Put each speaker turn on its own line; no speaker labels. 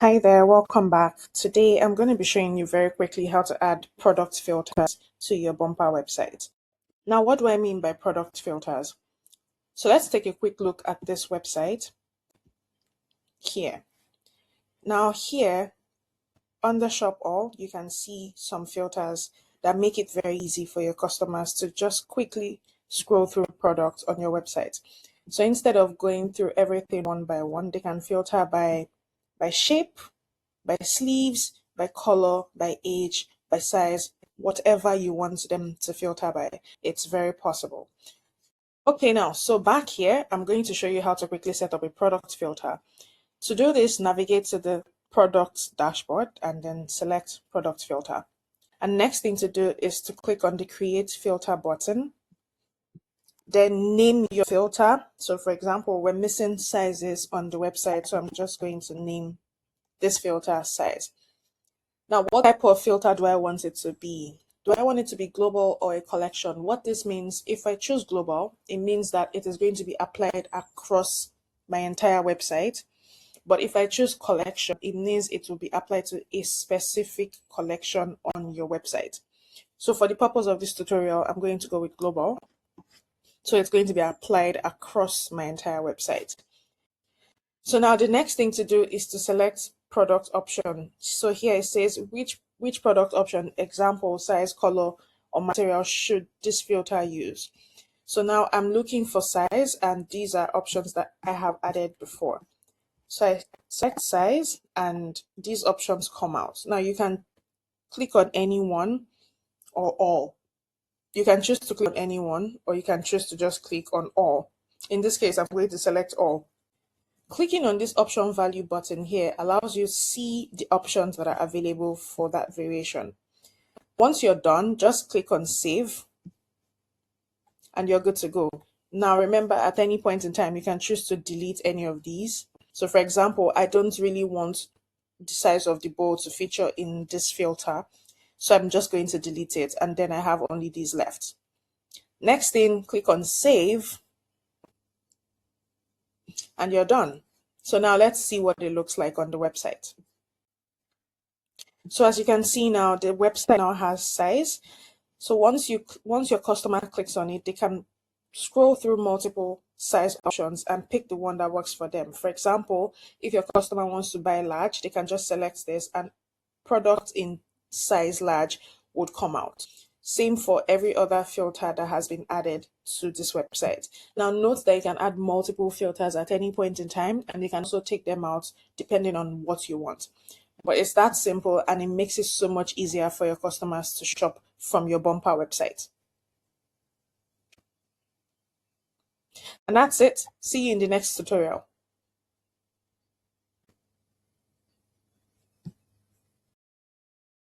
Hi there, welcome back. Today I'm going to be showing you very quickly how to add product filters to your Bumper website. Now, what do I mean by product filters? So let's take a quick look at this website here. Now here, under Shop All, you can see some filters that make it very easy for your customers to just quickly scroll through products on your website. So instead of going through everything one by one, they can filter by shape, by sleeves, by color, by age, by size, whatever you want them to filter by. It's very possible. Okay, now, so back here, I'm going to show you how to quickly set up a product filter. To do this, navigate to the product dashboard and then select product filter. And next thing to do is to click on the create filter button. Then name your filter. So for example, we're missing sizes on the website, so I'm just going to name this filter size. Now, what type of filter do I want it to be? Do I want it to be global or a collection? What this means, if I choose global, it means that it is going to be applied across my entire website. But if I choose collection, it means it will be applied to a specific collection on your website. So for the purpose of this tutorial, I'm going to go with global. So it's going to be applied across my entire website. So now the next thing to do is to select product option. So here it says which product option, example, size, color, or material should this filter use. So now I'm looking for size, and these are options that I have added before. So I select size and these options come out. Now you can click on any one or all. You can choose to click on any one, or you can choose to just click on all. In this case, I'm going to select all. Clicking on this option value button here allows you to see the options that are available for that variation. Once you're done, just click on save and you're good to go. Now remember, at any point in time, you can choose to delete any of these. So for example, I don't really want the size of the bowl to feature in this filter, so I'm just going to delete it, and then I have only these left. Next thing, click on save and you're done. So now let's see what it looks like on the website. So as you can see now, the website now has size. So once your customer clicks on it, they can scroll through multiple size options and pick the one that works for them. For example, if your customer wants to buy large, they can just select this and product in size large would come out. Same for every other filter that has been added to this website. Now note that you can add multiple filters at any point in time, and you can also take them out depending on what you want. But it's that simple, and it makes it so much easier for your customers to shop from your Bumper website. And that's it. See you in the next tutorial.